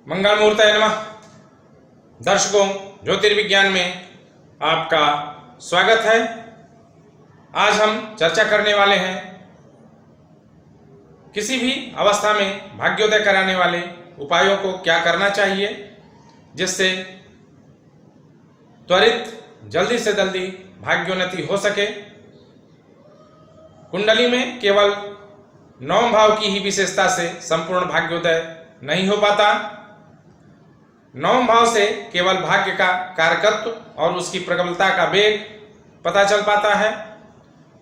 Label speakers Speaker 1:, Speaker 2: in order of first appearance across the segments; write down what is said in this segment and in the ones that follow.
Speaker 1: मंगलमूर्तये नमः। दर्शकों, ज्योतिर्विज्ञान में आपका स्वागत है। आज हम चर्चा करने वाले हैं किसी भी अवस्था में भाग्योदय कराने वाले उपायों को क्या करना चाहिए जिससे त्वरित जल्दी से जल्दी भाग्योन्नति हो सके। कुंडली में केवल 9 भाव की ही विशेषता से संपूर्ण भाग्योदय नहीं हो पाता। 9 भाव से केवल भाग्य का कारकत्व और उसकी प्रबलता का वेग पता चल पाता है।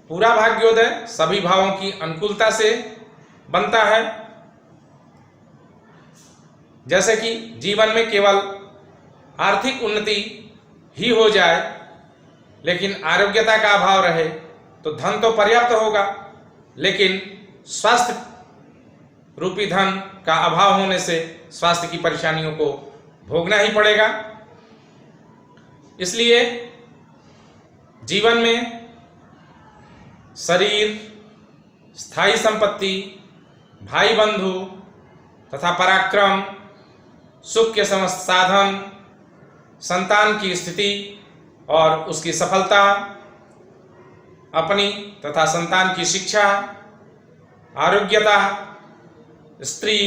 Speaker 1: पूरा भाग्योदय सभी भावों की अनुकूलता से बनता है। जैसे कि जीवन में केवल आर्थिक उन्नति ही हो जाए लेकिन आरोग्यता का अभाव रहे तो धन तो पर्याप्त होगा, लेकिन स्वास्थ्य रूपी धन का अभाव होने से स्वास्थ्य की परेशानियों को भोगना ही पड़ेगा। इसलिए जीवन में शरीर, स्थायी संपत्ति, भाई बंधु तथा पराक्रम, सुख के समस्त साधन, संतान की स्थिति और उसकी सफलता, अपनी तथा संतान की शिक्षा, आरोग्यता, स्त्री,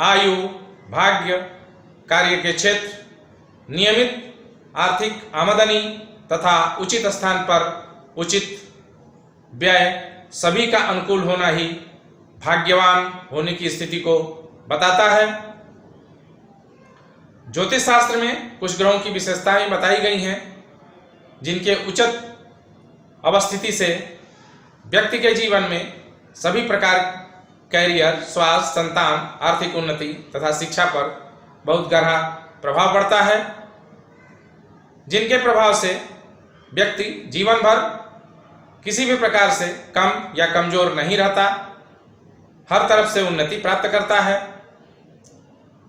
Speaker 1: आयु, भाग्य, कार्य के क्षेत्र, नियमित आर्थिक आमदनी तथा उचित स्थान पर उचित व्यय सभी का अनुकूल होना ही भाग्यवान होने की स्थिति को बताता है। ज्योतिष शास्त्र में कुछ ग्रहों की विशेषताएं बताई गई हैं जिनके उचित अवस्थिति से व्यक्ति के जीवन में सभी प्रकार कैरियर, स्वास्थ्य, संतान, आर्थिक उन्नति तथा शिक्षा पर बहुत गहरा प्रभाव पड़ता है, जिनके प्रभाव से व्यक्ति जीवन भर किसी भी प्रकार से कम या कमजोर नहीं रहता, हर तरफ से उन्नति प्राप्त करता है।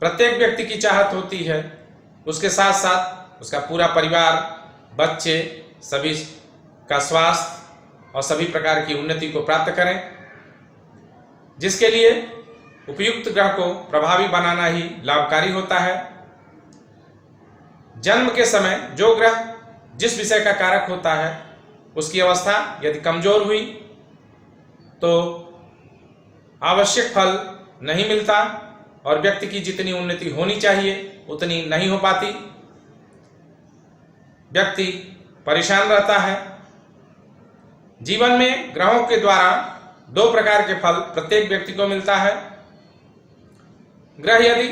Speaker 1: प्रत्येक व्यक्ति की चाहत होती है उसके साथ साथ उसका पूरा परिवार, बच्चे सभी का स्वास्थ्य और सभी प्रकार की उन्नति को प्राप्त करें, जिसके लिए उपयुक्त ग्रह को प्रभावी बनाना ही लाभकारी होता है। जन्म के समय जो ग्रह जिस विषय का कारक होता है उसकी अवस्था यदि कमजोर हुई तो आवश्यक फल नहीं मिलता और व्यक्ति की जितनी उन्नति होनी चाहिए उतनी नहीं हो पाती। व्यक्ति परेशान रहता है। जीवन में ग्रहों के द्वारा 2 प्रकार के फल प्रत्येक व्यक्ति को मिलता है। ग्रह यदि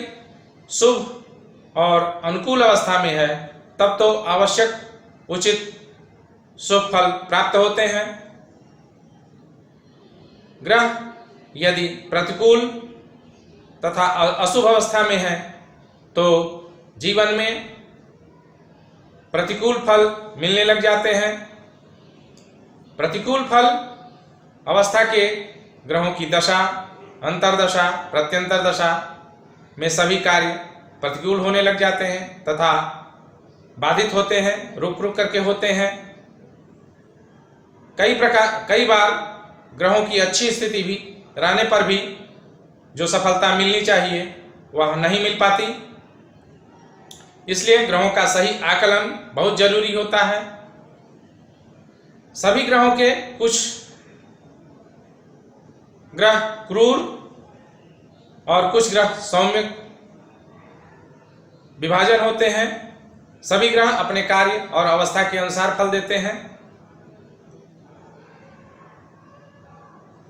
Speaker 1: शुभ और अनुकूल अवस्था में है तब तो आवश्यक उचित शुभ फल प्राप्त होते हैं। ग्रह यदि प्रतिकूल तथा अशुभ अवस्था में है तो जीवन में प्रतिकूल फल मिलने लग जाते हैं। प्रतिकूल फल अवस्था के ग्रहों की दशा, अंतर्दशा, प्रत्यंतर दशा में सभी कार्य प्रतिकूल होने लग जाते हैं तथा बाधित होते हैं, रुक रुक करके होते हैं। कई बार ग्रहों की अच्छी स्थिति भी रहने पर भी जो सफलता मिलनी चाहिए वह नहीं मिल पाती। इसलिए ग्रहों का सही आकलन बहुत जरूरी होता है। सभी ग्रहों के कुछ ग्रह क्रूर और कुछ ग्रह सौम्य विभाजन होते हैं। सभी ग्रह अपने कार्य और अवस्था के अनुसार फल देते हैं।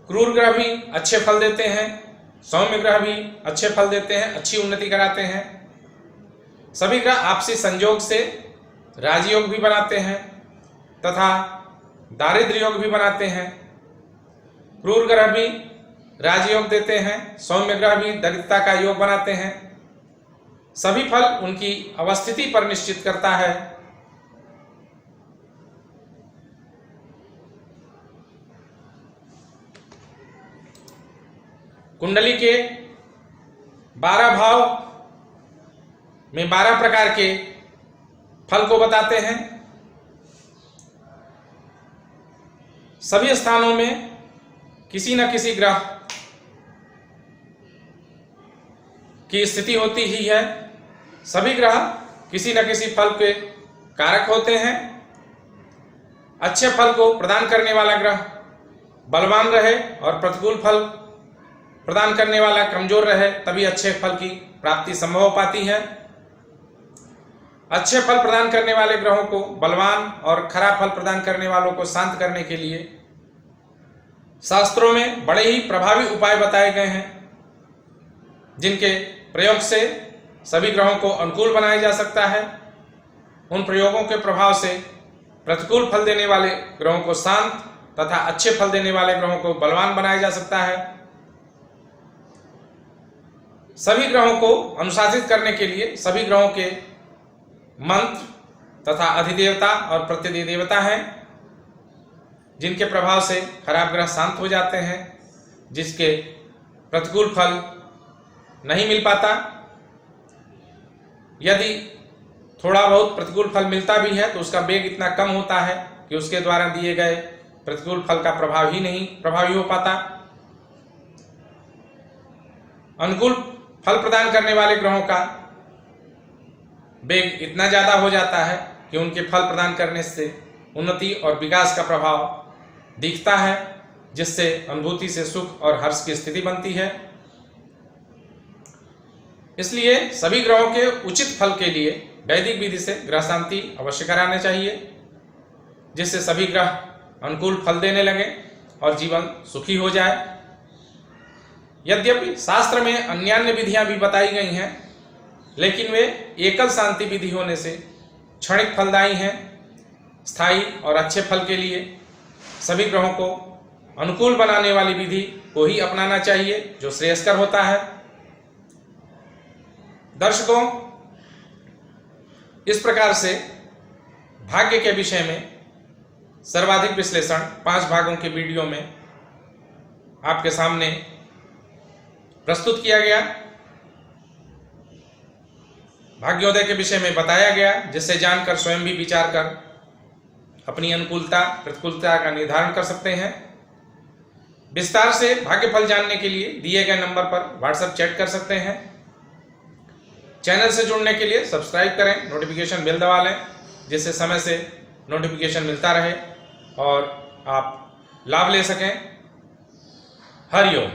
Speaker 1: क्रूर ग्रह भी अच्छे फल देते हैं, सौम्य ग्रह भी अच्छे फल देते हैं, अच्छी उन्नति कराते हैं। सभी ग्रह आपसी संयोग से राजयोग भी बनाते हैं तथा दारिद्र्य योग भी बनाते हैं। क्रूर ग्रह भी राजयोग देते हैं, सौम्य ग्रह भी दरिद्रता का योग बनाते हैं। सभी फल उनकी अवस्थिति पर निश्चित करता है। कुंडली के 12 भाव में 12 प्रकार के फल को बताते हैं। सभी स्थानों में किसी न किसी ग्रह की स्थिति होती ही है। सभी ग्रह किसी न किसी फल के कारक होते हैं। अच्छे फल को प्रदान करने वाला ग्रह बलवान रहे और प्रतिकूल फल प्रदान करने वाला कमजोर रहे, तभी अच्छे फल की प्राप्ति संभव हो पाती है। अच्छे फल प्रदान करने वाले ग्रहों को बलवान और खराब फल प्रदान करने वालों को शांत करने के लिए शास्त्रों में बड़े ही प्रभावी उपाय बताए गए हैं, जिनके प्रयोग से सभी ग्रहों को अनुकूल बनाया जा सकता है। उन प्रयोगों के प्रभाव से प्रतिकूल फल देने वाले ग्रहों को शांत तथा अच्छे फल देने वाले ग्रहों को बलवान बनाया जा सकता है। सभी ग्रहों को अनुशासित करने के लिए सभी ग्रहों के मंत्र तथा अधिदेवता और प्रत्यधिदेवता हैं, जिनके प्रभाव से खराब ग्रह शांत हो जाते हैं, जिसके प्रतिकूल फल नहीं मिल पाता। यदि थोड़ा बहुत प्रतिकूल फल मिलता भी है तो उसका वेग इतना कम होता है कि उसके द्वारा दिए गए प्रतिकूल फल का प्रभाव ही नहीं प्रभावी हो पाता। अनुकूल फल प्रदान करने वाले ग्रहों का वेग इतना ज्यादा हो जाता है कि उनके फल प्रदान करने से उन्नति और विकास का प्रभाव दिखता है, जिससे अनुभूति से सुख और हर्ष की स्थिति बनती है। इसलिए सभी ग्रहों के उचित फल के लिए वैदिक विधि से ग्रह शांति अवश्य कराने चाहिए, जिससे सभी ग्रह अनुकूल फल देने लगे और जीवन सुखी हो जाए। यद्यपि शास्त्र में अन्यान्य विधियां भी बताई गई हैं, लेकिन वे एकल शांति विधि होने से क्षणिक फलदायी हैं। स्थायी और अच्छे फल के लिए सभी ग्रहों को अनुकूल बनाने वाली विधि को ही अपनाना चाहिए, जो श्रेयस्कर होता है। दर्शकों, इस प्रकार से भाग्य के विषय में सर्वाधिक विश्लेषण 5 भागों के वीडियो में आपके सामने प्रस्तुत किया गया। भाग्योदय के विषय में बताया गया, जिससे जानकर स्वयं भी विचार कर अपनी अनुकूलता प्रतिकूलता का निर्धारण कर सकते हैं। विस्तार से भाग्यफल जानने के लिए दिए गए नंबर पर व्हाट्सएप चैट कर सकते हैं। चैनल से जुड़ने के लिए सब्सक्राइब करें, नोटिफिकेशन बेल दबा लें, जिससे समय से नोटिफिकेशन मिलता रहे और आप लाभ ले सकें। हरि ओम।